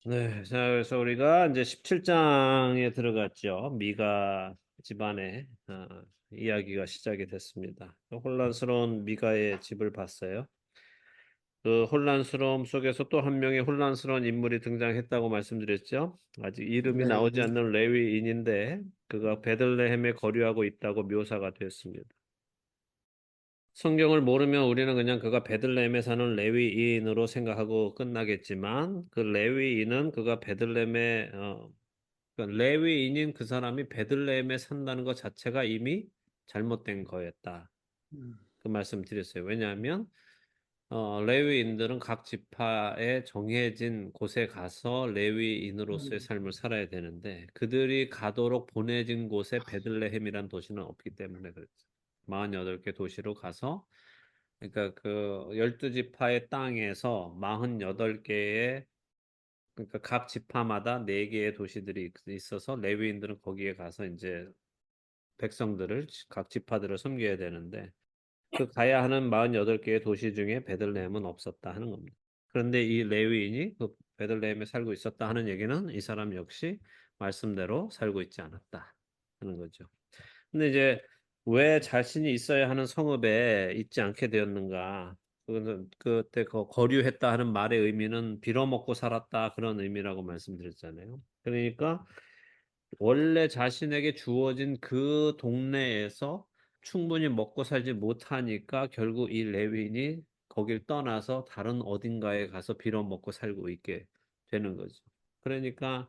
네, 자, 그래서 우리가 이제 17장에 들어갔죠. 미가 집안의 이야기가 시작이 됐습니다. 혼란스러운 미가의 집을 봤어요. 그 혼란스러움 속에서 또 한 명의 혼란스러운 인물이 등장했다고 말씀드렸죠. 아직 이름이 네, 나오지 않는 레위인인데 그가 베들레헴에 거류하고 있다고 묘사가 되었습니다. 성경을 모르면 우리는 그냥 그가 베들레헴에 사는 레위인으로 생각하고 끝나겠지만 그 레위인은 그가 베들레헴에 그러니까 레위인인 그 사람이 베들레헴에 산다는 것 자체가 이미 잘못된 거였다. 음, 그 말씀 드렸어요. 왜냐하면 레위인들은 각 지파에 정해진 곳에 가서 레위인으로서의 음, 삶을 살아야 되는데 그들이 가도록 보내진 곳에 베들레헴이란 도시는 없기 때문에 그랬죠. 48개 도시로 가서 그러니까 그 12지파의 땅에서 48개의 그러니까 각 지파마다 4개의 도시들이 있어서 레위인들은 거기에 가서 이제 백성들을 각 지파들을 섬겨야 되는데 그 가야 하는 48개의 도시 중에 베들레헴은 없었다 하는 겁니다. 그런데 이 레위인이 그 베들레헴에 살고 있었다 하는 얘기는 이 사람 역시 말씀대로 살고 있지 않았다 하는 거죠. 근데 이제 왜 자신이 있어야 하는 성읍에 있지 않게 되었는가? 그거는 그때 그 거류했다 하는 말의 의미는 빌어먹고 살았다 그런 의미라고 말씀드렸잖아요. 그러니까 원래 자신에게 주어진 그 동네에서 충분히 먹고 살지 못하니까 결국 이 레윈이 거길 떠나서 다른 어딘가에 가서 빌어먹고 살고 있게 되는 거죠. 그러니까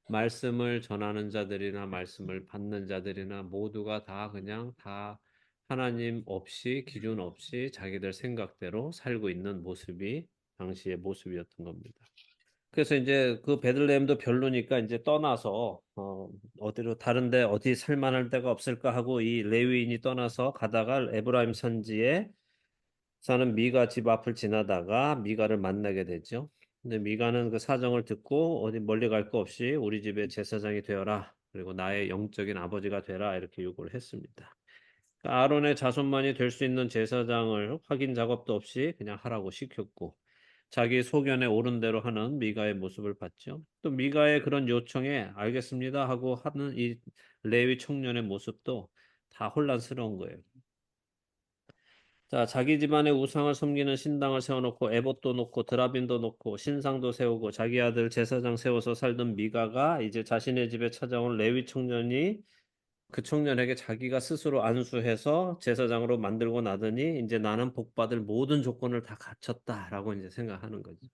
말씀을 전하는 자들이나 말씀을 받는 자들이나 모두가 다 그냥 다 하나님 없이 기준 없이 자기들 생각대로 살고 있는 모습이 당시의 모습이었던 겁니다. 그래서 이제 그 베들레헴도 별로니까 이제 떠나서 어디로 다른데 어디 살만할 데가 없을까 하고 이 레위인이 떠나서 가다가 에브라임 산지에 사는 미가 집 앞을 지나다가 미가를 만나게 되죠. 근데 미가는 그 사정을 듣고 어디 멀리 갈 거 없이 우리 집의 제사장이 되어라. 그리고 나의 영적인 아버지가 되라. 이렇게 요구를 했습니다. 그러니까 아론의 자손만이 될 수 있는 제사장을 확인 작업도 없이 그냥 하라고 시켰고 자기 소견에 옳은 대로 하는 미가의 모습을 봤죠. 또 미가의 그런 요청에 알겠습니다 하고 하는 이 레위 청년의 모습도 다 혼란스러운 거예요. 자, 자기 집안의 우상을 섬기는 신당을 세워놓고 에봇도 놓고 드라빔도 놓고 신상도 세우고 자기 아들 제사장 세워서 살던 미가가 이제 자신의 집에 찾아온 레위 청년이 그 청년에게 자기가 스스로 안수해서 제사장으로 만들고 나더니 이제 나는 복받을 모든 조건을 다 갖췄다라고 이제 생각하는 거죠.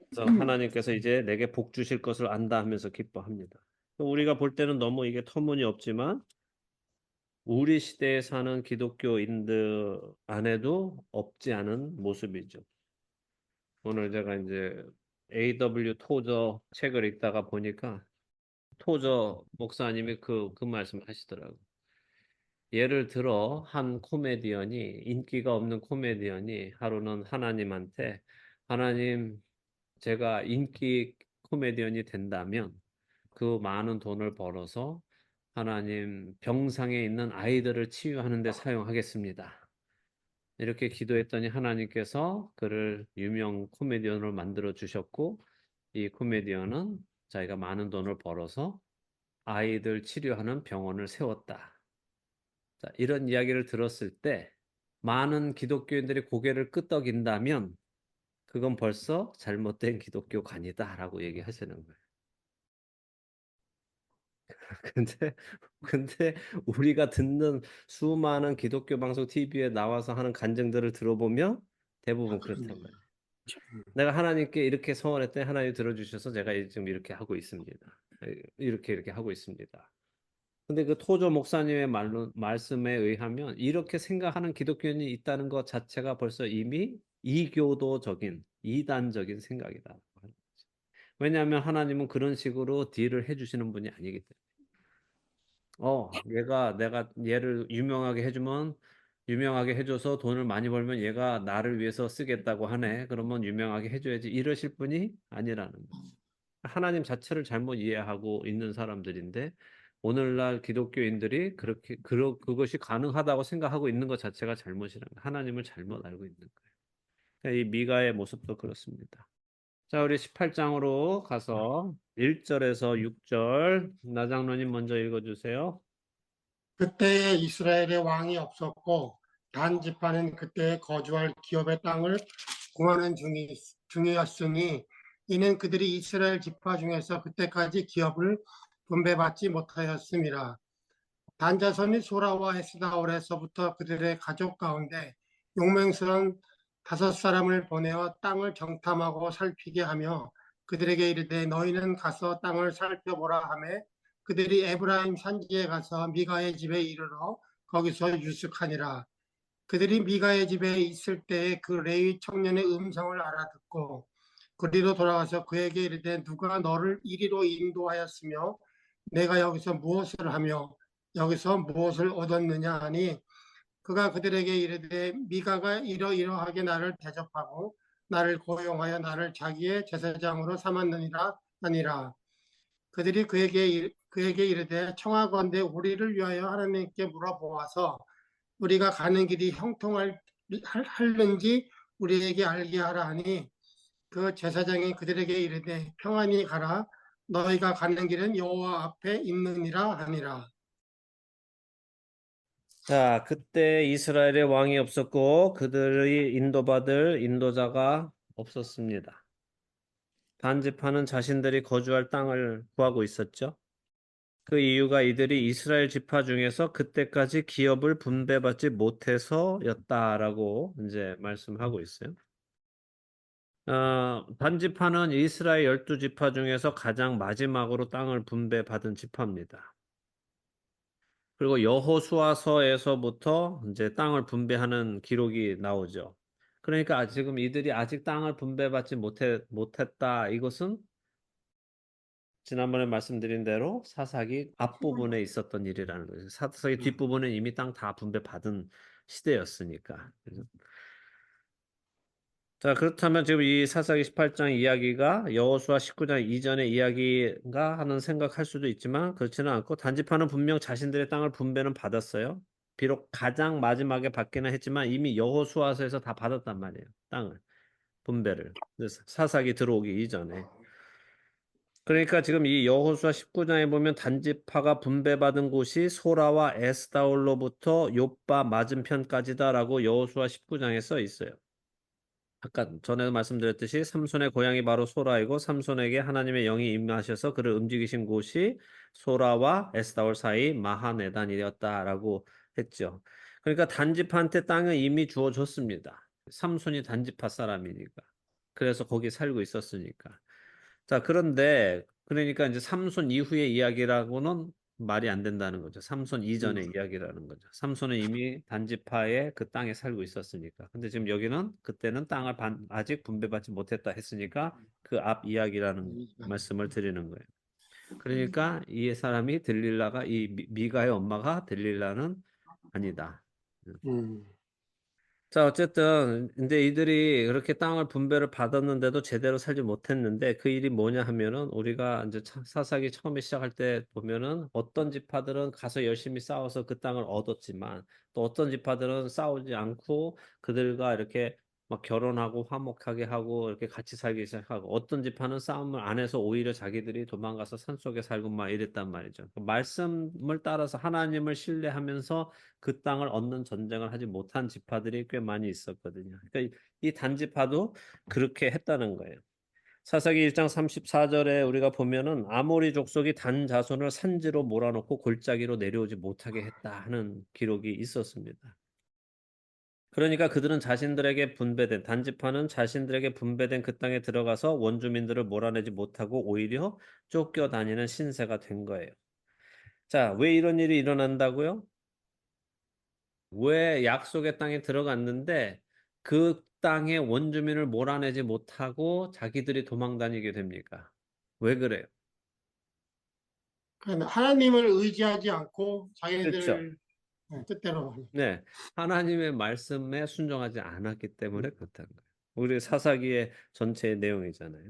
그래서 하나님께서 이제 내게 복 주실 것을 안다 하면서 기뻐합니다. 우리가 볼 때는 너무 이게 터무니없지만 우리 시대에 사는 기독교인들 안에도 없지 않은 모습이죠. 오늘 제가 이제 A.W. 토저 책을 읽다가 보니까 토저 목사님이 그 말씀 하시더라고요. 예를 들어 한 코미디언이 인기가 없는 코미디언이 하루는 하나님한테 하나님 제가 인기 코미디언이 된다면 그 많은 돈을 벌어서 하나님 병상에 있는 아이들을 치유하는 데 사용하겠습니다. 이렇게 기도했더니 하나님께서 그를 유명 코미디언으로 만들어 주셨고 이 코미디언은 자기가 많은 돈을 벌어서 아이들 치료하는 병원을 세웠다. 자, 이런 이야기를 들었을 때 많은 기독교인들이 고개를 끄덕인다면 그건 벌써 잘못된 기독교관이다라고 얘기하시는 거예요. 근데 근데 우리가 듣는 수많은 기독교 방송 TV에 나와서 하는 간증들을 들어보면 다 대부분 그런 그렇단 거예요. 말이에요. 내가 하나님께 이렇게 소원했더니 하나님 들어주셔서 제가 지금 이렇게 하고 있습니다. 이렇게 하고 있습니다. 근데 그 토조 목사님의 말씀에 의하면 이렇게 생각하는 기독교인이 있다는 것 자체가 벌써 이미 이교도적인 이단적인 생각이다. 왜냐하면 하나님은 그런 식으로 딜을 해주시는 분이 아니기 때문에. 얘가 내가 얘를 유명하게 해주면 유명하게 해줘서 돈을 많이 벌면 얘가 나를 위해서 쓰겠다고 하네. 그러면 유명하게 해줘야지. 이러실 분이 아니라는 거죠. 하나님 자체를 잘못 이해하고 있는 사람들인데 오늘날 기독교인들이 그렇게 그것이 가능하다고 생각하고 있는 것 자체가 잘못이라는 거예요. 하나님을 잘못 알고 있는 거예요. 이 미가의 모습도 그렇습니다. 자, 우리 18장으로 가서 1절에서 6절 나장로님 먼저 읽어주세요. 그때에 이스라엘의 왕이 없었고 단 지파는 그때 거주할 기업의 땅을 구하는 중이었으니 이는 그들이 이스라엘 지파 중에서 그때까지 기업을 분배받지 못하였습니다. 단 자손이 소라와 에스다올에서부터 그들의 가족 가운데 용맹스러운 5사람을 보내어 땅을 정탐하고 살피게 하며 그들에게 이르되 너희는 가서 땅을 살펴보라 하매 그들이 에브라임 산지에 가서 미가의 집에 이르러 거기서 유숙하니라. 그들이 미가의 집에 있을 때에 그 레위 청년의 음성을 알아듣고 그리로 돌아가서 그에게 이르되 누가 너를 이리로 인도하였으며 내가 여기서 무엇을 하며 여기서 무엇을 얻었느냐 하니 그가 그들에게 이르되 미가가 이러이러하게 나를 대접하고 나를 고용하여 나를 자기의 제사장으로 삼았느니라 하니라. 그들이 그에게 이르되 청하건대 우리를 위하여 하나님께 물어보아서 우리가 가는 길이 형통할는지 우리에게 알게 하라 하니 그 제사장이 그들에게 이르되 평안히 가라 너희가 가는 길은 여호와 앞에 있느니라 하니라. 자, 그때 이스라엘의 왕이 없었고 그들의 인도받을 인도자가 없었습니다. 단지파는 자신들이 거주할 땅을 구하고 있었죠. 그 이유가 이들이 이스라엘 지파 중에서 그때까지 기업을 분배받지 못해서였다라고 이제 말씀하고 있어요. 단지파는 이스라엘 12지파 중에서 가장 마지막으로 땅을 분배받은 지파입니다. 그리고 여호수아서에서부터 이제 땅을 분배하는 기록이 나오죠. 그러니까 지금 이들이 아직 땅을 분배받지 못했다. 이것은 지난번에 말씀드린 대로 사사기 앞부분에 있었던 일이라는 거죠. 사사기 뒷부분은 이미 땅 다 분배받은 시대였으니까. 자, 그렇다면 지금 이 사사기 18장 이야기가 여호수아 19장 이전의 이야기가 하는 생각할 수도 있지만 그렇지는 않고 단지파는 분명 자신들의 땅을 분배는 받았어요. 비록 가장 마지막에 받기는 했지만 이미 여호수아서에서 다 받았단 말이에요. 땅을 분배를. 그래서 사사기 들어오기 이전에. 그러니까 지금 이 여호수아 19장에 보면 단지파가 분배받은 곳이 소라와 에스다올로부터 욥바 맞은편까지다라고 여호수아 19장에 써 있어요. 아까 전에 말씀드렸듯이 삼손의 고향이 바로 소라이고 삼손에게 하나님의 영이 임하셔서 그를 움직이신 곳이 소라와 에스다올 사이 마하네단이었다라고 했죠. 그러니까 단지파한테 땅은 이미 주어졌습니다. 삼손이 단지파 사람이니까. 그래서 거기 살고 있었으니까. 자, 그런데 그러니까 이제 삼손 이후의 이야기라고는 말이 안 된다는 거죠. 삼손 이전의 이야기라는 거죠. 삼손은 이미 단지파의 그 땅에 살고 있었으니까. 근데 지금 여기는 그때는 땅을 아직 분배받지 못했다 했으니까 그 앞 이야기라는 말씀을 드리는 거예요. 그러니까 이 사람이 들릴라가 이 미가의 엄마가 들릴라는 아니다. 자, 어쨌든, 근데 이들이 그렇게 땅을 분배를 받았는데도 제대로 살지 못했는데 그 일이 뭐냐 하면은 우리가 이제 사사기 처음에 시작할 때 보면은 어떤 지파들은 가서 열심히 싸워서 그 땅을 얻었지만 또 어떤 지파들은 싸우지 않고 그들과 이렇게 막 결혼하고 화목하게 하고 이렇게 같이 살기 시작하고 어떤 지파는 싸움을 안 해서 오히려 자기들이 도망가서 산속에 살고 막 이랬단 말이죠. 그 말씀을 따라서 하나님을 신뢰하면서 그 땅을 얻는 전쟁을 하지 못한 지파들이 꽤 많이 있었거든요. 그러니까 이 단지파도 그렇게 했다는 거예요. 사사기 1장 34절에 우리가 보면은 아모리 족속이 단 자손을 산지로 몰아넣고 골짜기로 내려오지 못하게 했다 하는 기록이 있었습니다. 그러니까 그들은 자신들에게 분배된 단지파는 자신들에게 분배된 그 땅에 들어가서 원주민들을 몰아내지 못하고 오히려 쫓겨다니는 신세가 된 거예요. 자, 왜 이런 일이 일어난다고요? 왜 약속의 땅에 들어갔는데 그 땅의 원주민을 몰아내지 못하고 자기들이 도망 다니게 됩니까? 왜 그래요? 하나님을 의지하지 않고 그렇죠. 자기네들 뜻대로 하는. 네. 하나님의 말씀에 순종하지 않았기 때문에 그렇다는 거예요. 우리 사사기의 전체의 내용이잖아요.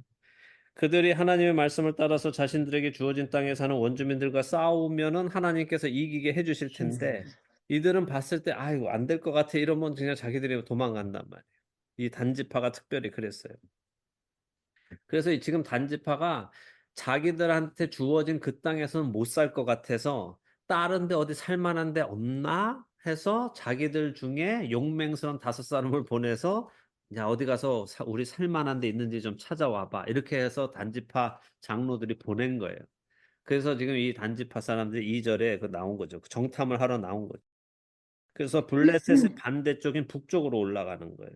그들이 하나님의 말씀을 따라서 자신들에게 주어진 땅에 사는 원주민들과 싸우면은 하나님께서 이기게 해주실 텐데 이들은 봤을 때 아이고 안 될 것 같아 이러면 그냥 자기들이 도망간단 말이에요. 이 단지파가 특별히 그랬어요. 그래서 지금 단지파가 자기들한테 주어진 그 땅에서는 못 살 것 같아서 다른 데 어디 살 만한 데 없나 해서 자기들 중에 용맹스러운 5 사람을 보내서 "야 어디 가서 우리 살 만한 데 있는지 좀 찾아와 봐." 이렇게 해서 단지파 장로들이 보낸 거예요. 그래서 지금 이 단지파 사람들이 2 절에 나온 거죠. 그 정탐을 하러 나온 거죠. 그래서 블레셋의 반대쪽인 북쪽으로 올라가는 거예요.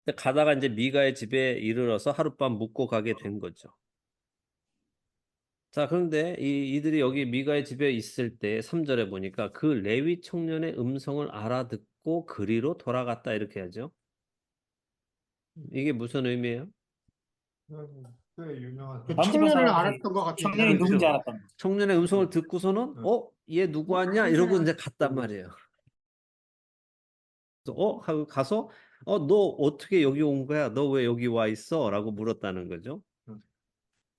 근데 가다가 인제 미가의 집에 이르러서 하룻밤 묵고 가게 된 거죠. 자 그런데 이들이 여기 미가의 집에 있을 때 3 절에 보니까 "그 레위 청년의 음성을 알아듣고 그리로 돌아갔다." 이렇게 하죠. 이게 무슨 의미예요? 그 유명한 그 단지파 청년을 사람들이 알았던 것 같아요. 청년이 그렇죠. 누군지 알았던 거죠. 청년의 음성을 듣고서는 응. '어 얘 누구 왔냐?' 이러고 인제 갔단 말이에요. 그래서 하고 가서 너 어떻게 여기 온 거야? 너 왜 여기 와 있어?"라고 물었다는 거죠. 응.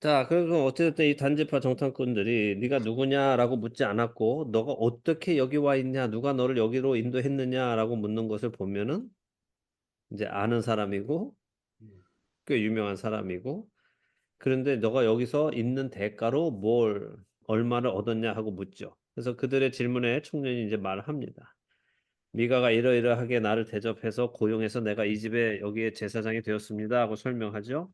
자 그래서 어찌 됐든 이 단지파 정탐꾼들이 "네가 누구냐?"라고 묻지 않았고 "너가 어떻게 여기 와 있냐? 누가 너를 여기로 인도했느냐?"라고 묻는 것을 보면은 인제 아는 사람이고 꽤 유명한 사람이고 그런데 "너가 여기서 있는 대가로 얼마를 얻었냐?" 하고 묻죠. 그래서 그들의 질문에 청년이 인제 말을 합니다. "미가가 이러이러하게 나를 대접해서 고용해서 내가 이 집에 여기에 제사장이 되었습니다." 하고 설명하죠.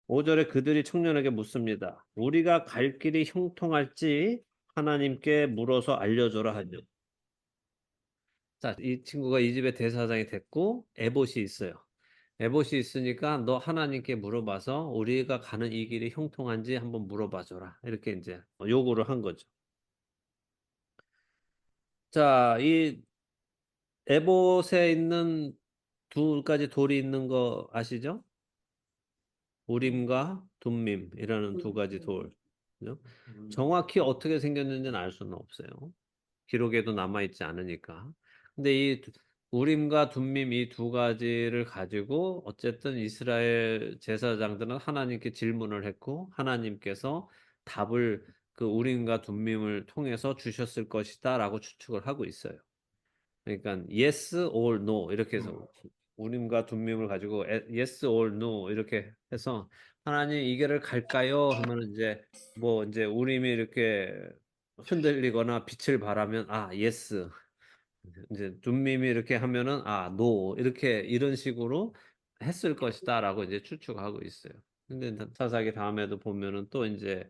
5 절에 그들이 청년에게 묻습니다. "우리가 갈 길이 형통할지 하나님께 물어서 알려줘라." 하죠. 자 이 친구가 이 집의 대사장이 됐고 에봇이 있어요. 에봇이 있으니까 "너 하나님께 물어봐서 우리가 가는 이 길이 형통한지 한번 물어봐 줘라." 이렇게 인제 요구를 한 거죠. 자 이 에봇에 있는 2 가지 돌이 있는 거 아시죠? 우림과 둠밈이라는 2 가지 돌. 그죠? 정확히 어떻게 생겼는지는 알 수는 없어요. 기록에도 남아 있지 않으니까. 근데 이 우림과 둠밈 이 2 가지를 가지고 어쨌든 이스라엘 제사장들은 하나님께 질문을 했고 하나님께서 답을 그 우림과 둠밈을 통해서 주셨을 것이다라고 추측을 하고 있어요. 그러니깐 yes or no 이렇게 해서 우림과 둠밈을 가지고 yes or no 이렇게 해서 "하나님 이 길을 갈까요?" 하면은 인제 인제 우림이 이렇게 흔들리거나 빛을 발하면 yes. 인제 둠밈이 이렇게 하면은 no. 이렇게 이런 식으로 했을 것이다라고 이제 추측하고 있어요. 근데 사사기 다음에도 보면은 또 인제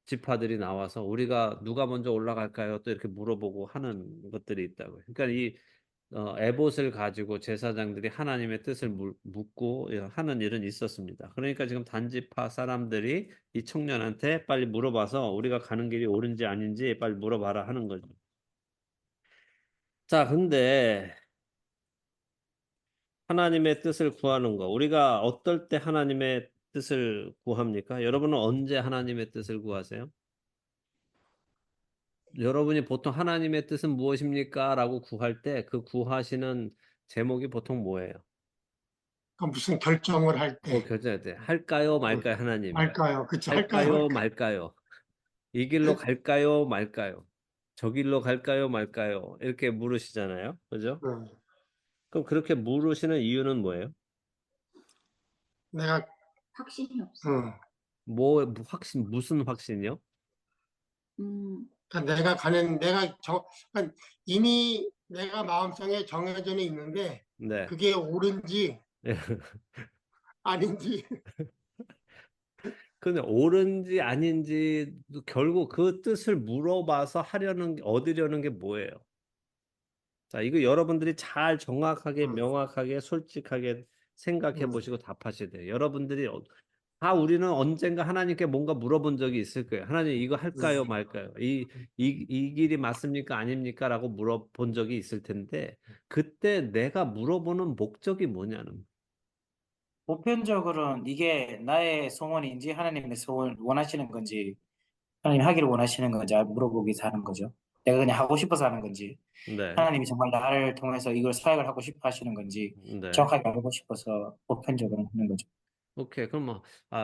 지파들이 나와서 "우리가 누가 먼저 올라갈까요?" 또 이렇게 물어보고 하는 것들이 있다고요. 그러니까 이 에봇을 가지고 제사장들이 하나님의 뜻을 묻고 하는 일은 있었습니다. 그러니까 지금 단지파 사람들이 이 청년한테 "빨리 물어봐서 우리가 가는 길이 옳은지 아닌지 빨리 물어봐라." 하는 거죠. 자 근데 하나님의 뜻을 구하는 거 우리가 어떨 때 하나님의 뜻을 구합니까? 여러분은 언제 하나님의 뜻을 구하세요? 여러분이 보통 "하나님의 뜻은 무엇입니까?"라고 구할 때 그 구하시는 제목이 보통 뭐예요? 그 무슨 결정을 할 때, 결정할 때 할까요 응, 말까요 하나님? 할까요? 그쵸? 할까요? 할까요 말까요? 말까요? 이 길로 갈까요 말까요? 저 길로 갈까요 말까요? 이렇게 물으시잖아요. 그죠? 응. 그럼 그렇게 물으시는 이유는 뭐예요? 내가, 확신이 없어. 응. 무슨 확신이요? 그러니까 그러니까 이미 내가 마음속에 정해져 있는데 네. 그게 옳은지 아닌지. 근데 옳은지 아닌지도 결국 그 뜻을 물어봐서 얻으려는 게 뭐예요? 자 이거 여러분들이 잘 정확하게 응, 명확하게 솔직하게 생각해 응, 보시고 답하셔야 돼요. 여러분들이 다 우리는 언젠가 하나님께 뭔가 물어본 적이 있을 거예요. "하나님 이거 할까요 응. 말까요? 이 길이 맞습니까 아닙니까?"라고 물어본 적이 있을 텐데 그때 내가 물어보는 목적이 뭐냐는 보편적으로는 이게 나의 소원인지 하나님의 소원을 원하시는 건지 하나님이 하기를 원하시는 건지 물어보기 위해서 하는 거죠. 내가 그냥 하고 싶어서 하는 건지 네. 하나님이 정말 나를 통해서 이걸 사역을 하고 싶어 하시는 건지 네. 정확하게 알고 싶어서 보편적으로 하는 거죠. 오케이. 그럼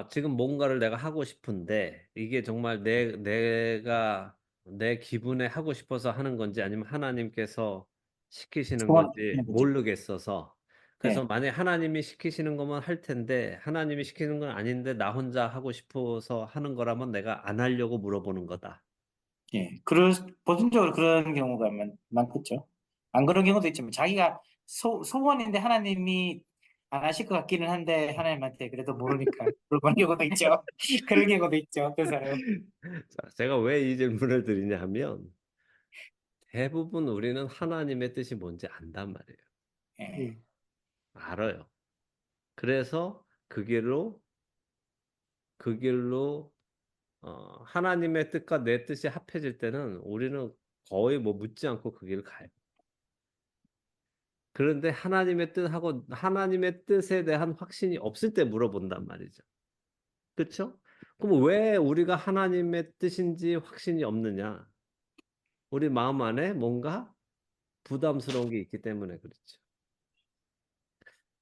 지금 뭔가를 내가 하고 싶은데 이게 정말 내가 내 기분에 하고 싶어서 하는 건지 아니면 하나님께서 시키시는 건지 소원하시는 거죠. 모르겠어서 그래서 예. 만약에 하나님이 시키시는 거면 할 텐데 하나님이 시키는 건 아닌데 나 혼자 하고 싶어서 하는 거라면 내가 안 하려고 물어보는 거다. 예. 보편적으로 그런 경우가 많겠죠. 안 그런 경우도 있지만 자기가 소원인데 하나님이 안 하실 것 같기는 한데 하나님한테 그래도 모르니까 물어보는 경우도 있죠. 그런 경우도 있죠. 어떤 사람은. 자, 제가 왜 이 질문을 드리냐 하면 대부분 우리는 하나님의 뜻이 뭔지 안단 말이에요. 예. 알아요. 그래서 그 길로 하나님의 뜻과 내 뜻이 합해질 때는 우리는 거의 뭐 묻지 않고 그 길을 가요. 그런데 하나님의 뜻하고 하나님의 뜻에 대한 확신이 없을 때 물어본단 말이죠. 그쵸? 그럼 왜 우리가 하나님의 뜻인지 확신이 없느냐? 우리 마음 안에 뭔가 부담스러운 게 있기 때문에 그렇죠.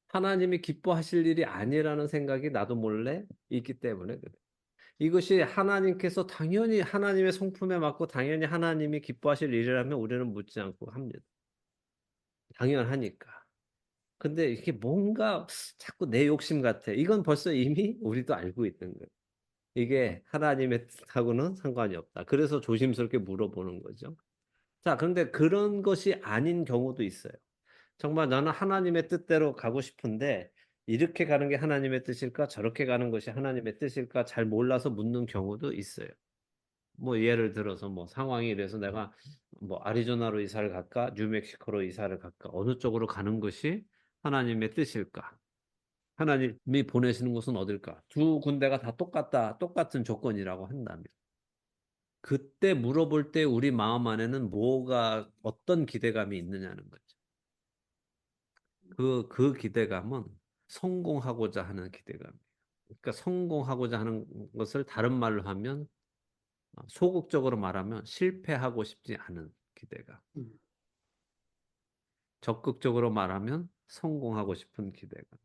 하나님이 기뻐하실 일이 아니라는 생각이 나도 몰래 있기 때문에 그래. 이것이 하나님께서 당연히 하나님의 성품에 맞고 당연히 하나님이 기뻐하실 일이라면 우리는 묻지 않고 합니다. 당연하니까. 근데 이게 뭔가 자꾸 내 욕심 같아. 이건 벌써 이미 우리도 알고 있는 거예요. 이게 하나님의 뜻하고는 상관이 없다. 그래서 조심스럽게 물어보는 거죠. 자, 그런데 그런 것이 아닌 경우도 있어요. 정말 나는 하나님의 뜻대로 가고 싶은데 이렇게 가는 게 하나님의 뜻일까? 저렇게 가는 것이 하나님의 뜻일까? 잘 몰라서 묻는 경우도 있어요. 뭐 예를 들어서 뭐 상황이 이래서 내가 뭐 아리조나로 이사를 갈까? 뉴멕시코로 이사를 갈까? 어느 쪽으로 가는 것이 하나님의 뜻일까? 하나님이 보내시는 곳은 어딜까? 두 군데가 다 똑같은 조건이라고 한다면. 그때 물어볼 때 우리 마음 안에는 어떤 기대감이 있느냐는 거죠. 그 기대감은 성공하고자 하는 기대감이에요. 그러니까 성공하고자 하는 것을 다른 말로 하면 소극적으로 말하면 실패하고 싶지 않은 기대감. 음. 적극적으로 말하면 성공하고 싶은 기대감.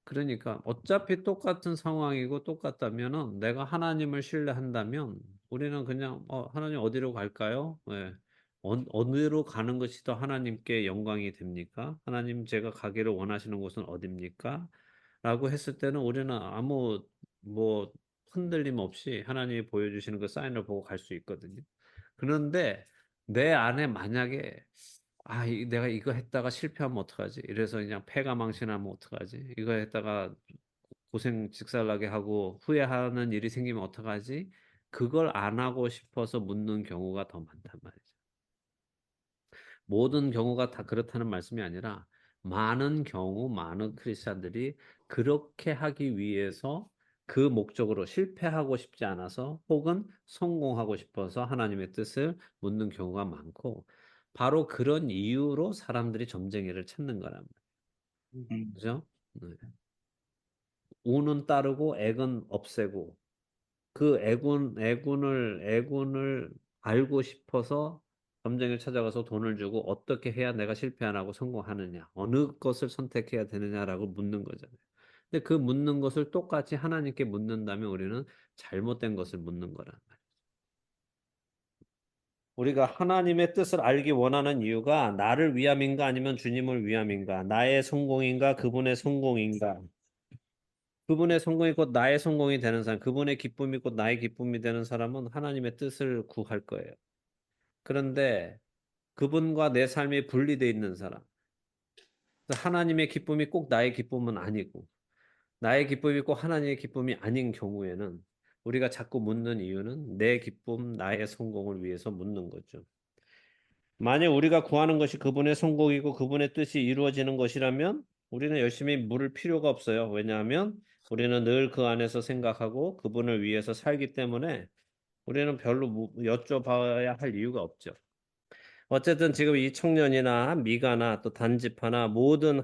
그러니까 어차피 똑같은 상황이고 똑같다면은 내가 하나님을 신뢰한다면 우리는 그냥 하나님 어디로 갈까요? 예. 어디로 가는 것이 더 하나님께 영광이 됩니까? 하나님 제가 가기를 원하시는 곳은 어디입니까? 라고 했을 때는 우리는 아무 뭐 흔들림 없이 하나님이 보여주시는 그 사인을 보고 갈 수 있거든요. 그런데 내 안에 만약에 내가 이거 했다가 실패하면 어떡하지? 이래서 그냥 패가망신하면 어떡하지? 이거 했다가 고생 직살나게 하고 후회하는 일이 생기면 어떡하지? 그걸 안 하고 싶어서 묻는 경우가 더 많단 말이죠. 모든 경우가 다 그렇다는 말씀이 아니라 많은 경우 많은 크리스천들이 그렇게 하기 위해서 그 목적으로 실패하고 싶지 않아서 혹은 성공하고 싶어서 하나님의 뜻을 묻는 경우가 많고 바로 그런 이유로 사람들이 점쟁이를 찾는 거란 말이에요. 음. 그죠? 네. 우는 따르고 액은 없애고 그 애군을 알고 싶어서 점쟁이를 찾아가서 돈을 주고 어떻게 해야 내가 실패 안 하고 성공하느냐, 어느 것을 선택해야 되느냐라고 묻는 거잖아요. 근데 그 묻는 것을 똑같이 하나님께 묻는다면 우리는 잘못된 것을 묻는 거란 말이에요. 우리가 하나님의 뜻을 알기 원하는 이유가 나를 위함인가 아니면 주님을 위함인가, 나의 성공인가 그분의 성공인가, 그분의 성공이 곧 나의 성공이 되는 사람, 그분의 기쁨이 곧 나의 기쁨이 되는 사람은 하나님의 뜻을 구할 거예요. 그런데 그분과 내 삶이 분리되어 있는 사람, 하나님의 기쁨이 꼭 나의 기쁨은 아니고, 나의 기쁨이 꼭 하나님의 기쁨이 아닌 경우에는 우리가 자꾸 묻는 이유는 내 기쁨, 나의 성공을 위해서 묻는 거죠. 만약 우리가 구하는 것이 그분의 성공이고 그분의 뜻이 이루어지는 것이라면 우리는 열심히 물을 필요가 없어요. 왜냐하면 우리는 늘 그 안에서 생각하고 그분을 위해서 살기 때문에 우리는 별로 여쭤봐야 할 이유가 없죠. 어쨌든 지금 이 청년이나 미가나 또 단지파나 모든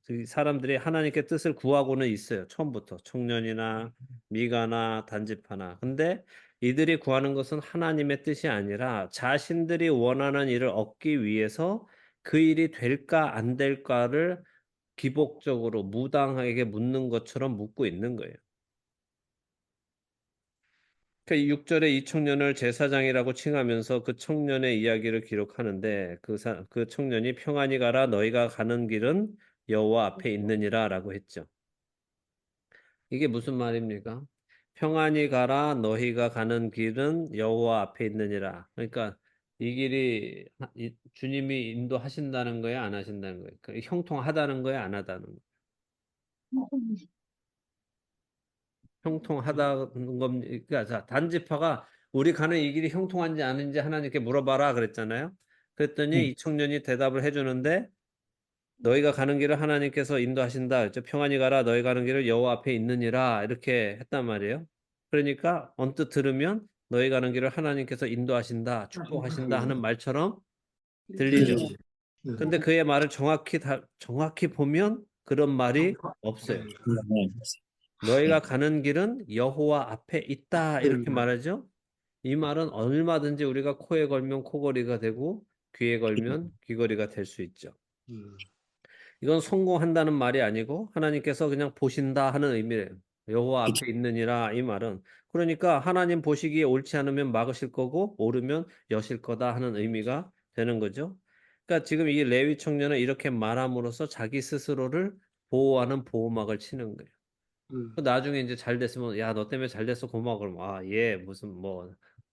그 사람들이 하나님께 뜻을 구하고는 있어요. 처음부터 청년이나 미가나 단지파나. 근데 이들이 구하는 것은 하나님의 뜻이 아니라 자신들이 원하는 일을 얻기 위해서 그 일이 될까 안 될까를 기복적으로 무당에게 묻는 것처럼 묻고 있는 거예요. 그러니까 6절에 이 청년을 제사장이라고 칭하면서 그 청년의 이야기를 기록하는데 그 청년이 평안히 가라 너희가 가는 길은 여호와 앞에 있느니라라고 했죠. 이게 무슨 말입니까? 평안히 가라 너희가 가는 길은 여호와 앞에 있느니라. 그러니까 이 길이 주님이 인도하신다는 거예요, 안 하신다는 거예요? 형통하다는 거예요, 안 하다는 거예요? 형통하다는 겁니다. 그러니까 단지파가 우리 가는 이 길이 형통한지 아닌지 하나님께 물어봐라 그랬잖아요. 그랬더니 이 청년이 대답을 해주는데 너희가 가는 길을 하나님께서 인도하신다. 그렇죠? 평안히 가라. 너희 가는 길을 여호와 앞에 있느니라. 이렇게 했단 말이에요. 그러니까 언뜻 들으면 너희 가는 길을 하나님께서 인도하신다, 축복하신다 하는 말처럼 들리죠. 네. 근데 그의 말을 정확히 보면 그런 말이 없어요. 네. 너희가 가는 길은 여호와 앞에 있다 이렇게 말하죠. 이 말은 얼마든지 우리가 코에 걸면 코걸이가 되고 귀에 걸면 귀걸이가 될 수 있죠. 이건 성공한다는 말이 아니고 하나님께서 그냥 보신다 하는 의미래요. 여호와 그쵸. 앞에 있느니라 이 말은. 그러니까 하나님 보시기에 옳지 않으면 막으실 거고 옳으면 여실 거다 하는 의미가 되는 거죠. 그러니까 지금 이 레위 청년은 이렇게 말함으로써 자기 스스로를 보호하는 보호막을 치는 거예요. 나중에 이제 잘 됐으면 야 너 때문에 잘 됐어 고마워 그러면 아예 무슨 뭐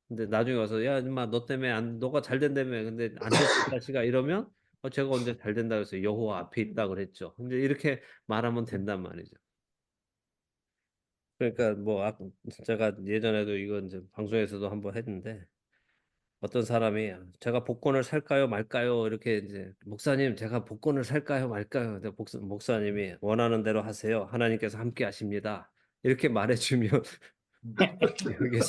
근데 나중에 와서 야 임마 너 때문에 너가 잘 된다며 근데 안 됐어 이 자식아 이러면 제가 언제 잘 된다 그랬어요 여호와 앞에 있다 그랬죠 근데 이렇게 말하면 된단 말이죠 그러니까 뭐 제가 예전에도 이건 이제 방송에서도 한번 했는데 어떤 사람이 제가 복권을 살까요 말까요 이렇게 이제 목사님 제가 복권을 살까요 말까요 근데 목사님이 원하는 대로 하세요 하나님께서 함께 하십니다 이렇게 말해주면 여기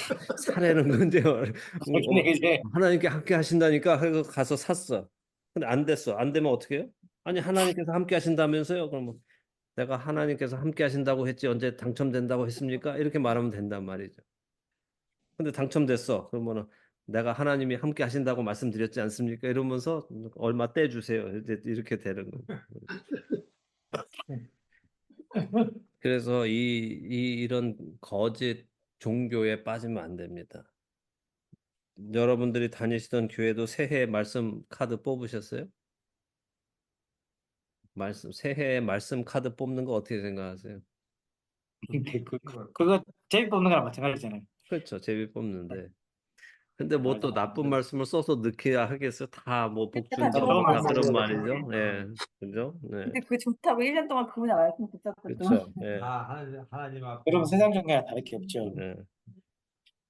사내는 건데 근데 이제 하나님께 함께 하신다니까 하고 가서 샀어. 근데 안 됐어. 안 되면 어떻게 해요? 아니 하나님께서 함께 하신다면서요? 그러면 내가 하나님께서 함께 하신다고 했지 언제 당첨된다고 했습니까? 이렇게 말하면 된단 말이죠. 근데 당첨됐어. 그러면은 내가 하나님이 함께 하신다고 말씀드렸지 않습니까? 이러면서 얼마 떼주세요. 이제 이렇게 되는 거예요. 그래서 이런 거짓 종교에 빠지면 안 됩니다. 여러분들이 다니시던 교회도 새해 말씀 카드 뽑으셨어요? 새해 말씀 카드 뽑는 거 어떻게 생각하세요? 근데 그거 제비 뽑는 거랑 마찬가지잖아요. 그렇죠. 제비 뽑는데. 근데 뭐 또 나쁜 말씀을 써서 넣기야 하겠어요? 다 뭐 복준 좋은 전부 다 그런 말씀이죠. 말이죠. 예. 그죠? 네. 근데 그게 좋다고 1년 동안 그분이 말씀 듣었거든. 그렇죠. 예. 하나님 앞에 여러분 세상 종교랑 다를 게 없죠. 네.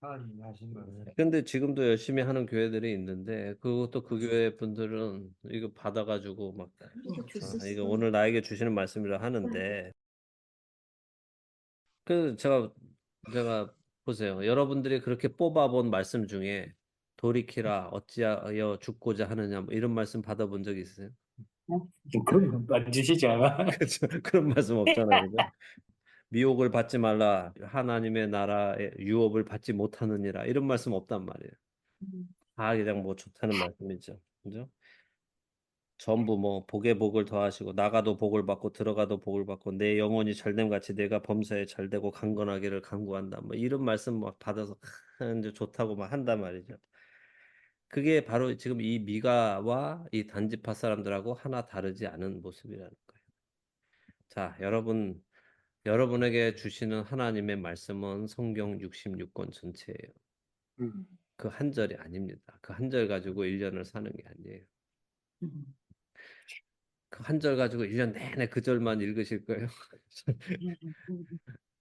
하나님이 하신 말을 근데 지금도 열심히 하는 교회들이 있는데 그것도 그 교회 분들은 이거 받아가지고 막 이거 오늘 나에게 주시는 말씀이라 하는데 그 제가 보세요. 여러분들이 그렇게 뽑아본 말씀 중에 돌이키라 어찌하여 죽고자 하느냐 뭐 이런 말씀 받아본 적 있으세요? 그건 안 주시지 않아? 그렇죠. 그런 말씀 없잖아요. 그죠? 미혹을 받지 말라. 하나님의 나라의 유업을 받지 못하느니라. 이런 말씀 없단 말이에요. 다 그냥 뭐 좋다는 말씀이죠. 그죠? 전부 뭐 복에 복을 더하시고 나가도 복을 받고 들어가도 복을 받고 내 영혼이 잘됨 같이 내가 범사에 잘되고 강건하기를 간구한다. 뭐 이런 말씀 막 받아서 이제 좋다고 막 한단 말이죠. 그게 바로 지금 이 미가와 이 단지파 사람들하고 하나 다르지 않은 모습이라는 거예요. 자, 여러분에게 주시는 하나님의 말씀은 성경 66권 전체예요. 그 한 절이 아닙니다. 그 한 절 가지고 1년을 사는 게 아니에요. 그 한 절 가지고 1년 내내 그 절만 읽으실 거예요.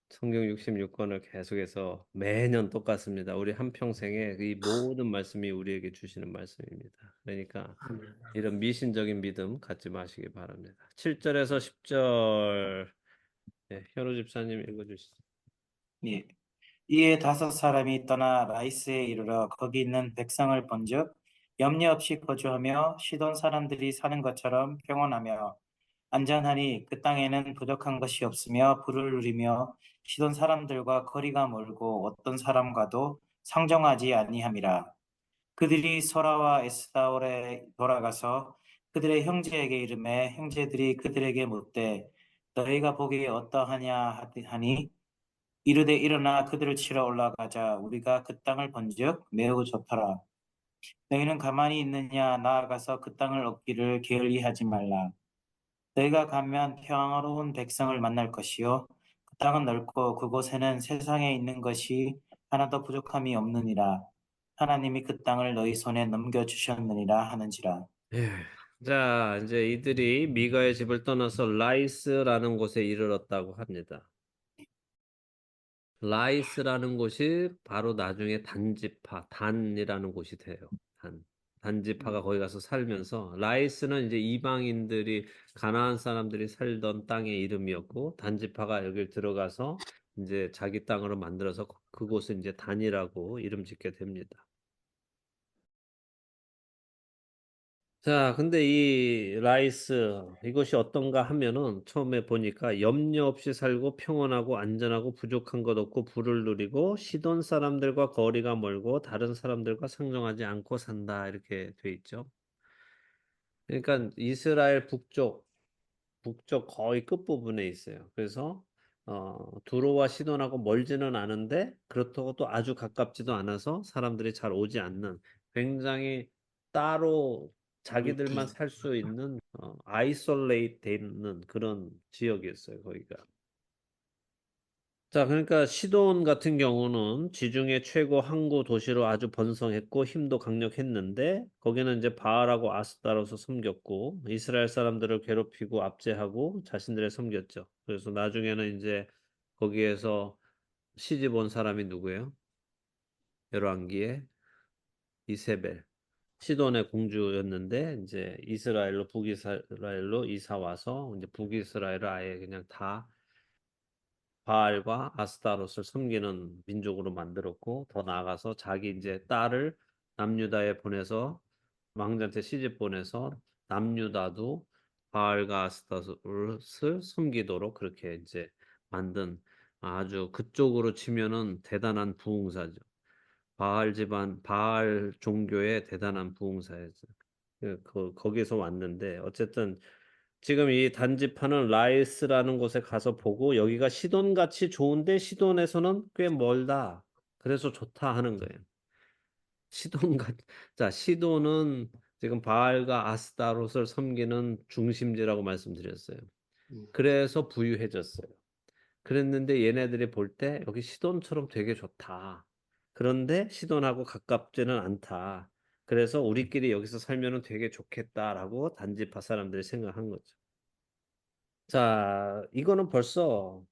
성경 66권을 계속해서 매년 똑같습니다. 우리 한평생에 이 모든 말씀이 우리에게 주시는 말씀입니다. 그러니까 이런 미신적인 믿음 갖지 마시기 바랍니다. 7절에서 10절 현우 집사님 읽어주시죠. 예. 이에 5사람이 떠나 라이스에 이르러 거기 있는 백성을 본즉 염려 없이 거주하며 시돈 사람들이 사는 것처럼 평온하며 안전하니 그 땅에는 부족한 것이 없으며 부를 누리며 시돈 사람들과 거리가 멀고 어떤 사람과도 상종하지 아니함이라. 그들이 소라와 에스다올에 돌아가서 그들의 형제에게 이르매 형제들이 그들에게 묻되 너희가 보기에 어떠하냐 하니 이르되 일어나 그들을 치러 올라가자. 우리가 그 땅을 본즉 매우 좋더라. 너희는 가만히 있느냐? 나아가서 그 땅을 얻기를 게을리하지 말라. 너희가 가면 평화로운 백성을 만날 것이요 그 땅은 넓고 그곳에는 세상에 있는 것이 하나도 부족함이 없느니라. 하나님이 그 땅을 너희 손에 넘겨 주셨느니라 하는지라. 예. 자, 이제 이들이 미가의 집을 떠나서 라이스라는 곳에 이르렀다고 합니다. 라이스라는 곳이 바로 나중에 단지파, 단이라는 곳이 돼요. 단지파가 거기 가서 살면서 라이스는 이제 이방인들이 가나안 사람들이 살던 땅의 이름이었고 단지파가 여길 들어가서 이제 자기 땅으로 만들어서 그곳을 이제 단이라고 이름 짓게 됩니다. 자, 근데 이 라이스 이것이 어떤가 하면은 처음에 보니까 염려 없이 살고 평온하고 안전하고 부족한 것 없고 부를 누리고 시돈 사람들과 거리가 멀고 다른 사람들과 상종하지 않고 산다 이렇게 돼 있죠. 그러니까 이스라엘 북쪽 거의 끝부분에 있어요. 그래서 두로와 시돈하고 멀지는 않은데 그렇다고 또 아주 가깝지도 않아서 사람들이 잘 오지 않는 굉장히 따로 자기들만 살 수 있는 아이솔레이트 돼 있는 그런 지역이었어요, 거기가. 자, 그러니까 시돈 같은 경우는 지중해 최고 항구 도시로 아주 번성했고 힘도 강력했는데 거기는 이제 바알하고 아스타로서 섬겼고 이스라엘 사람들을 괴롭히고 압제하고 자신들의 섬겼죠. 그래서 나중에는 이제 거기에서 시집 온 사람이 누구예요? 열왕기에 이세벨. 시돈의 공주였는데 이제 이스라엘로 북이스라엘로 이사 와서 이제 북이스라엘을 아예 그냥 다 바알과 아스타롯을 섬기는 민족으로 만들었고 더 나아가서 자기 이제 딸을 남유다에 보내서 왕자한테 시집 보내서 남유다도 바알과 아스타롯을 섬기도록 그렇게 이제 만든 아주 그쪽으로 치면은 대단한 부흥사죠. 바알 집안 바알 종교의 대단한 부흥사였죠. 거기서 왔는데 어쨌든 지금 이 단지파는 라이스라는 곳에 가서 보고 여기가 시돈 같이 좋은데 시돈에서는 꽤 멀다. 그래서 좋다 하는 거예요. 시돈 같 자, 시돈은 지금 바알과 아스타롯을 섬기는 중심지라고 말씀드렸어요. 그래서 부유해졌어요. 그랬는데 얘네들이 볼 때 여기 시돈처럼 되게 좋다. 그런데 시돈하고 가깝지는 않다. 그래서 우리끼리 여기서 살면은 되게 좋겠다라고 단지파 사람들이 생각한 거죠. 자, 이거는 벌써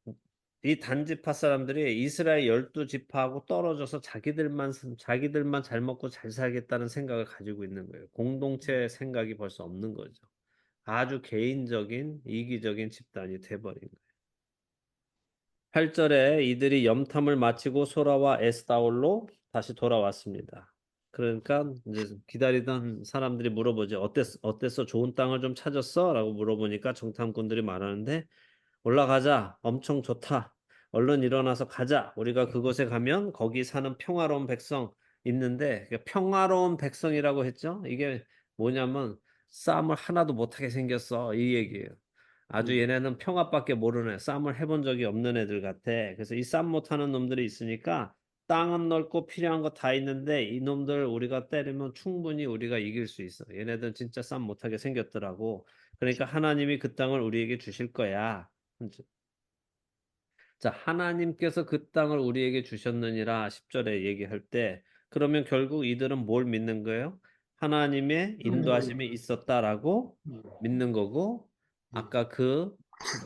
이 단지파 사람들이 이스라엘 12지파하고 떨어져서 자기들만 잘 먹고 잘 살겠다는 생각을 가지고 있는 거예요. 공동체 생각이 벌써 없는 거죠. 아주 개인적인 이기적인 집단이 돼버린 거예요. 8절에 이들이 염탐을 마치고 소라와 에스타올로 다시 돌아왔습니다. 그러니까 이제 기다리던 사람들이 물어보죠. 어땠어? 좋은 땅을 좀 찾았어? 라고 물어보니까 정탐꾼들이 말하는데 올라가자. 엄청 좋다. 얼른 일어나서 가자. 우리가 그곳에 가면 거기 사는 평화로운 백성 있는데 평화로운 백성이라고 했죠. 이게 뭐냐면 싸움을 하나도 못하게 생겼어. 이 얘기예요. 아주 얘네는 평화밖에 모르네. 싸움을 해본 적이 없는 애들 같아. 그래서 이 싸움 못하는 놈들이 있으니까 땅은 넓고 필요한 거 다 있는데 이놈들 우리가 때리면 충분히 우리가 이길 수 있어. 얘네들 진짜 싸움 못하게 생겼더라고. 그러니까 하나님이 그 땅을 우리에게 주실 거야. 자, 하나님께서 그 땅을 우리에게 주셨느니라 10절에 얘기할 때 그러면 결국 이들은 뭘 믿는 거예요? 하나님의 인도하심이 있었다라고 믿는 거고 아까 그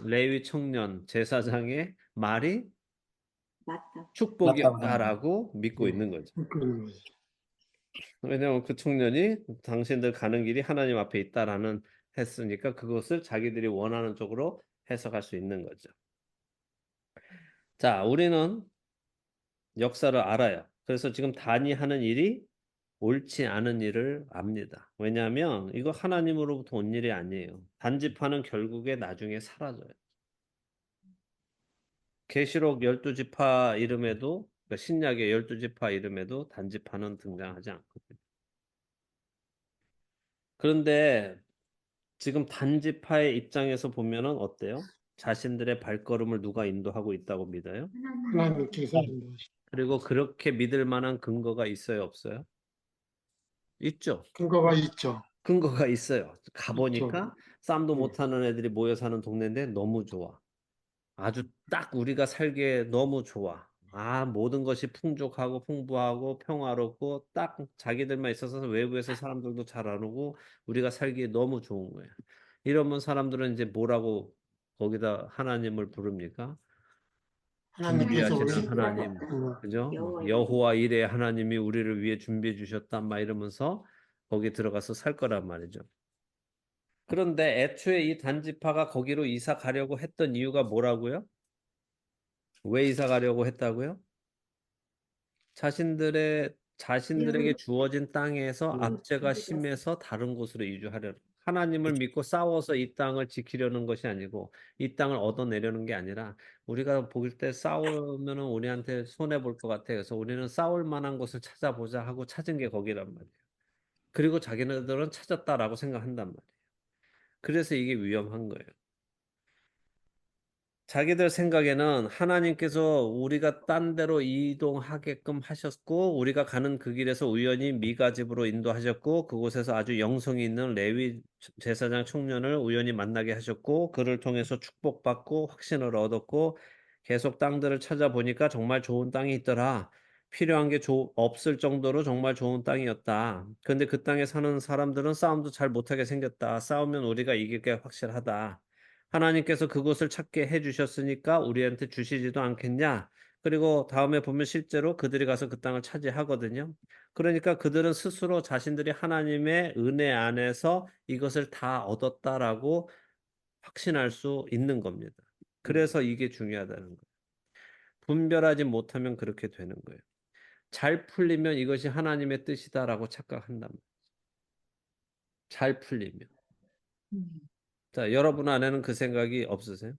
레위 청년 제사장의 말이 맞다. 축복이었다라고 믿고 있는 거죠. 왜냐하면 그 청년이 당신들 가는 길이 하나님 앞에 있다라는 했으니까 그것을 자기들이 원하는 쪽으로 해석할 수 있는 거죠. 자, 우리는 역사를 알아요. 그래서 지금 단이 하는 일이 옳지 않은 일을 압니다. 왜냐하면 이거 하나님으로부터 온 일이 아니에요. 단지파는 결국에 나중에 사라져요. 계시록 12지파 이름에도 그러니까 신약의 12지파 이름에도 단지파는 등장하지 않거든요. 그런데 지금 단지파의 입장에서 보면은 어때요? 자신들의 발걸음을 누가 인도하고 있다고 믿어요? 하나님께서 인도하시. 그리고 그렇게 믿을 만한 근거가 있어요, 없어요? 있죠. 근거가 있죠. 근거가 있어요. 있죠. 가보니까 싸움도 음. 못하는 애들이 모여 사는 동네인데 너무 좋아. 아주 딱 우리가 살기에 너무 좋아. 아, 모든 것이 풍족하고 풍부하고 평화롭고 딱 자기들만 있어서 외부에서 사람들도 잘 안 오고 우리가 살기에 너무 좋은 거야. 이러면 사람들은 이제 뭐라고 거기다 하나님을 부릅니까? 하나님께서 우리 준비하시는 하나님, 그죠? 막 여호와 이레 하나님이 우리를 위해 준비해 주셨다 막 이러면서 거기 들어가서 살 거란 말이죠. 그런데 애초에 이 단지파가 거기로 이사 가려고 했던 이유가 뭐라고요? 왜 이사 가려고 했다고요? 자신들에게 주어진 땅에서 압제가 심해서 다른 곳으로 이주하려는 하나님을 믿고 싸워서 이 땅을 지키려는 것이 아니고 이 땅을 얻어내려는 게 아니라 우리가 볼 때 싸우면은 우리한테 손해 볼 것 같아. 그래서 우리는 싸울 만한 곳을 찾아보자 하고 찾은 게 거기란 말이에요. 그리고 자기네들은 찾았다라고 생각한단 말이에요. 그래서 이게 위험한 거예요. 자기들 생각에는 하나님께서 우리가 딴 데로 이동하게끔 하셨고 우리가 가는 그 길에서 우연히 미가 집으로 인도하셨고 그곳에서 아주 영성이 있는 레위 제사장 청년을 우연히 만나게 하셨고 그를 통해서 축복받고 확신을 얻었고 계속 땅들을 찾아보니까 정말 좋은 땅이 있더라. 필요한 게 없을 정도로 정말 좋은 땅이었다. 근데 그 땅에 사는 사람들은 싸움도 잘 못하게 생겼다. 싸우면 우리가 이길 게 확실하다. 하나님께서 그곳을 찾게 해주셨으니까 우리한테 주시지도 않겠냐? 그리고 다음에 보면 실제로 그들이 가서 그 땅을 차지하거든요. 그러니까 그들은 스스로 자신들이 하나님의 은혜 안에서 이것을 다 얻었다라고 확신할 수 있는 겁니다. 그래서 이게 중요하다는 거예요. 분별하지 못하면 그렇게 되는 거예요. 잘 풀리면 이것이 하나님의 뜻이다라고 착각한단 말이에요. 잘 풀리면. 자, 여러분 안에는 그 생각이 없으세요?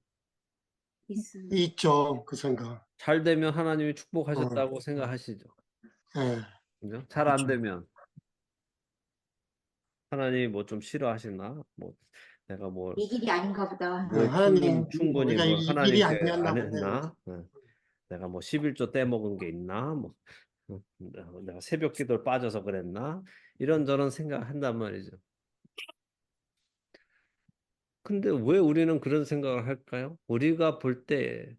있어요. 있죠. 그 생각. 잘 되면 하나님이 축복하셨다고 생각하시죠. 예. 그죠? 잘 안 그렇죠. 되면 하나님이 뭐 좀 싫어하시나? 뭐 내가 뭐 이 길이 아닌가 보다. 하나님 충분히 우리가 뭐 이 길이 하나님께 아니었나 안 보네. 했나? 내가 뭐 11조 떼먹은 게 있나? 뭐 내가 새벽 기도를 빠져서 그랬나? 이런저런 생각한단 말이죠. 근데 왜 우리는 그런 생각을 할까요? 우리가 볼 때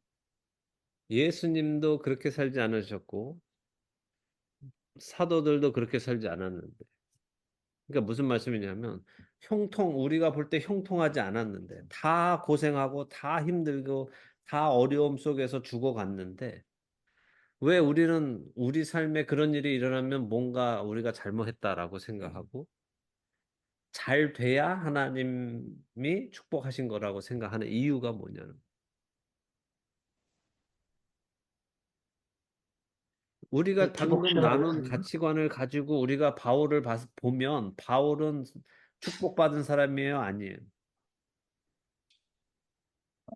예수님도 그렇게 살지 않으셨고 사도들도 그렇게 살지 않았는데 그러니까 무슨 말씀이냐면 우리가 볼 때 형통하지 않았는데 다 고생하고 다 힘들고 다 어려움 속에서 죽어갔는데 왜 우리는 우리 삶에 그런 일이 일어나면 뭔가 우리가 잘못했다라고 생각하고 잘 돼야 하나님이 축복하신 거라고 생각하는 이유가 뭐냐는 우리가 방금 나눈 기복신앙. 가치관을 가지고 우리가 바울을 보면 바울은 축복받은 사람이에요, 아니에요?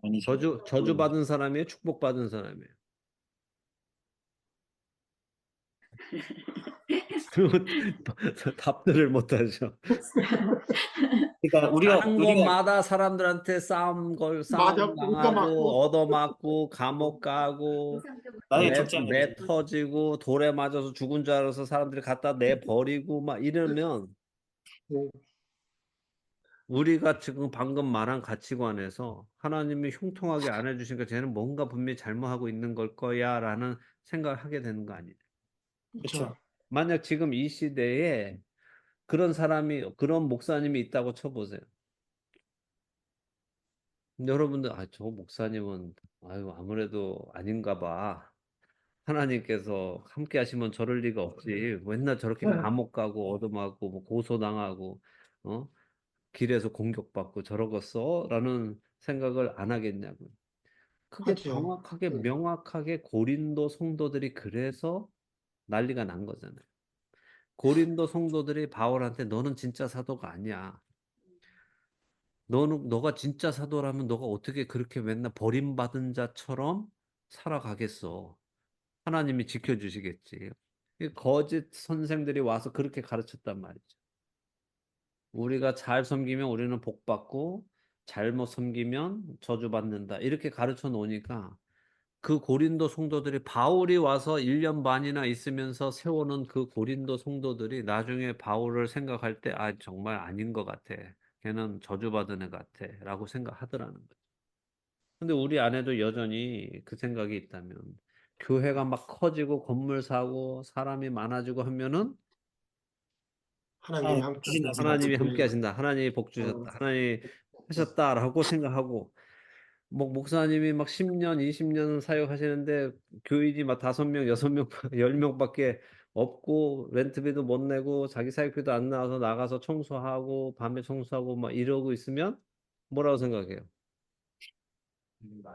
아니죠. 저주받은 사람이에요, 축복받은 사람이에요? 답들을 못 하죠. 그러니까 가는 우리가 곳마다 사람들한테 싸움 맞아. 당하고 얻어맞고. 얻어맞고 감옥 가고 나중에 죽지 않아요. 매 터지고 돌에 맞아서 죽은 줄 알아서 사람들이 갖다 내 버리고 막 이러면 음, 우리가 지금 방금 말한 가치관에서 하나님이 흉통하게 안 해주시니까 쟤는 뭔가 분명히 잘못하고 있는 걸 거야라는 생각을 하게 되는 거 아니에요. 그렇죠. 만약 지금 이 시대에 그런 목사님이 있다고 쳐보세요. 여러분들, 저 목사님은, 아유, 아무래도 아닌가 봐. 하나님께서 함께 하시면 저럴 리가 없지. 맨날 저렇게 감옥 가고, 얻어맞고, 뭐 고소당하고, 어? 길에서 공격받고 저러겠어? 라는 생각을 안 하겠냐고요. 그게 하죠. 명확하게 고린도 성도들이 그래서 난리가 난 거잖아요. 고린도 성도들이 바울한테 너는 진짜 사도가 아니야. 너가 진짜 사도라면 너가 어떻게 그렇게 맨날 버림받은 자처럼 살아가겠어. 하나님이 지켜주시겠지. 이 거짓 선생들이 와서 그렇게 가르쳤단 말이죠. 우리가 잘 섬기면 우리는 복 받고 잘못 섬기면 저주받는다. 이렇게 가르쳐 놓으니까 그 고린도 성도들이 바울이 와서 1년 반이나 있으면서 세워놓은 그 고린도 성도들이 나중에 바울을 생각할 때 아, 정말 아닌 것 같아. 걔는 저주받은 애 같아. 라고 생각하더라는 거죠. 근데 우리 안에도 여전히 그 생각이 있다면 교회가 막 커지고 건물 사고 사람이 많아지고 하면은 하나님이 함께 주신다고 하나님이 생각하죠. 함께 하신다. 하나님이 복 주셨다. 하나님이 하셨다라고 생각하고 뭐 목사님이 막 10년, 20년 사역하시는데 교인이 막 5명, 6명, 10명밖에 없고 렌트비도 못 내고 자기 사역비도 안 나와서 나가서 청소하고 밤에 청소하고 막 이러고 있으면 뭐라고 생각해요?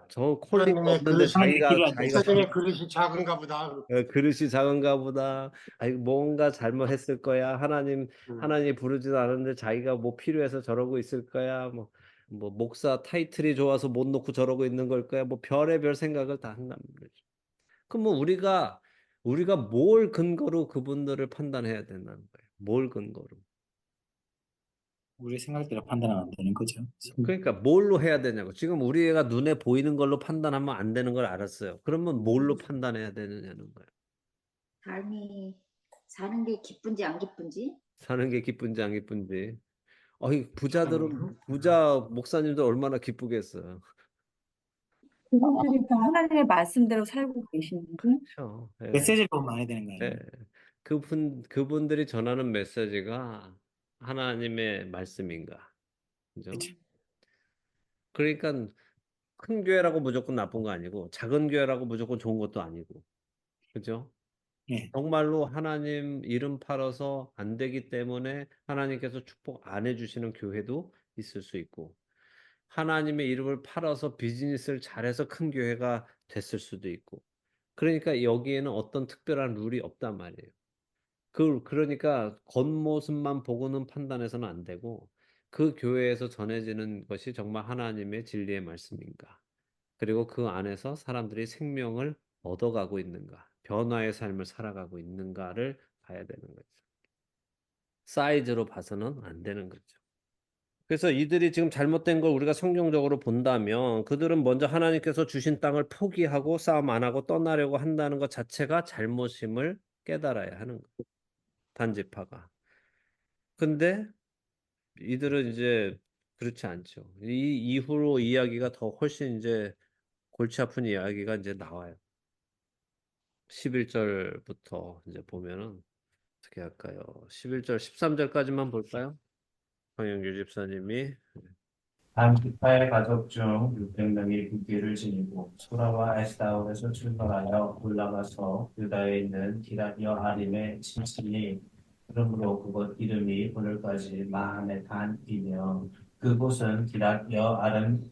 저 콜링도 하나님의 없는데 그릇이 하나님의 길을 안 자기가 하나님의 그릇이 작은가 보다. 그릇이 작은가 보다. 아이 뭔가 잘못했을 거야. 음. 하나님 부르지도 않았는데 자기가 뭐 필요해서 저러고 있을 거야. 뭐 목사 타이틀이 좋아서 못 놓고 저러고 있는 걸 거야. 뭐 별의별 생각을 다 한다는 거죠. 그럼 뭐 우리가 뭘 근거로 그분들을 판단해야 된다는 거예요. 뭘 근거로. 우리 생각대로 판단하면 안 되는 거죠. 그러니까 뭘로 해야 되냐고. 지금 우리가 눈에 보이는 걸로 판단하면 안 되는 걸 알았어요. 그러면 뭘로 판단해야 되느냐는 거예요. 삶이 사는 게 기쁜지 안 기쁜지? 사는 게 기쁜지 안 기쁜지. 부자 목사님들 얼마나 기쁘겠어요. 그분들이 다 하나님의 말씀대로 살고 계시는지 그렇죠. 예, 메시지를 보면 알아야 되는 거예요. 예. 그분들이 전하는 메시지가 하나님의 말씀인가. 그죠? 그렇죠. 그러니까 큰 교회라고 무조건 나쁜 거 아니고 작은 교회라고 무조건 좋은 것도 아니고. 그죠? 예. 정말로 하나님 이름 팔아서 안 되기 때문에 하나님께서 축복 안 해주시는 교회도 있을 수 있고 하나님의 이름을 팔아서 비즈니스를 잘해서 큰 교회가 됐을 수도 있고 그러니까 여기에는 어떤 특별한 룰이 없단 말이에요. 그러니까 겉모습만 보고는 판단해서는 안 되고 그 교회에서 전해지는 것이 정말 하나님의 진리의 말씀인가. 그리고 그 안에서 사람들이 생명을 얻어가고 있는가, 변화의 삶을 살아가고 있는가를 봐야 되는 거죠. 사이즈로 봐서는 안 되는 거죠. 그래서 이들이 지금 잘못된 걸 우리가 성경적으로 본다면 그들은 먼저 하나님께서 주신 땅을 포기하고 싸움 안 하고 떠나려고 한다는 것 자체가 잘못임을 깨달아야 하는 거예요. 단지파가. 근데 이들은 이제 그렇지 않죠. 이 이후로 이야기가 더 훨씬 이제 골치 아픈 이야기가 이제 나와요. 11절부터 이제 보면은 어떻게 할까요? 11절, 13절까지만 볼까요? 황영규 집사님이 단 기파의 가족 중 600명이 국기를 지니고 소라와 에스다올에서 출발하여 올라가서 유다에 있는 기럇 여아림에 침시니 그러므로 그곳 이름이 오늘까지 마한의 단이며 그곳은 기럇 여아름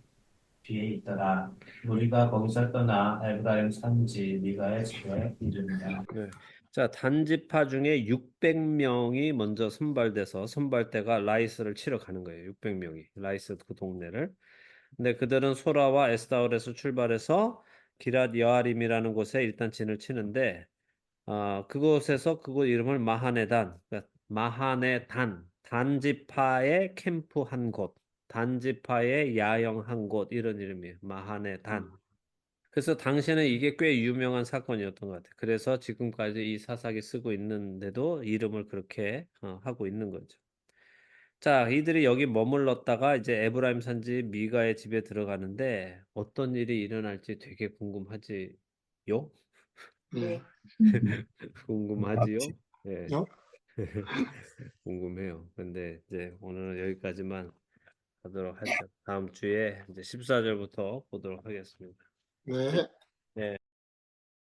뒤에 있더라. 우리가 거기서 떠나 에브라임 산지 미가의 집에 이르니라. 네. 자, 단지파 중에 600명이 먼저 선발돼서 선발대가 라이스를 치러 가는 거예요. 600명이 라이스 그 동네를. 근데 그들은 소라와 에스다올에서 출발해서 기럇 여아림이라는 곳에 일단 진을 치는데 그곳에서 그곳 이름을 마하네단, 그러니까 마하네단, 단지파의 캠프한 곳, 단지파의 야영한 곳 이런 이름이에요. 마하네단. 그래서 당시에는 이게 꽤 유명한 사건이었던 것 같아요. 그래서 지금까지 이 사사기 쓰고 있는데도 이름을 그렇게 하고 있는 거죠. 자, 이들이 여기 머물렀다가 이제 에브라임 산지 미가의 집에 들어가는데 어떤 일이 일어날지 되게 궁금하지요? 네. 궁금하지요? 예. 요? 궁금해요. 근데 이제 오늘은 여기까지만 하도록 하죠. 다음 주에 이제 14절부터 보도록 하겠습니다. 네.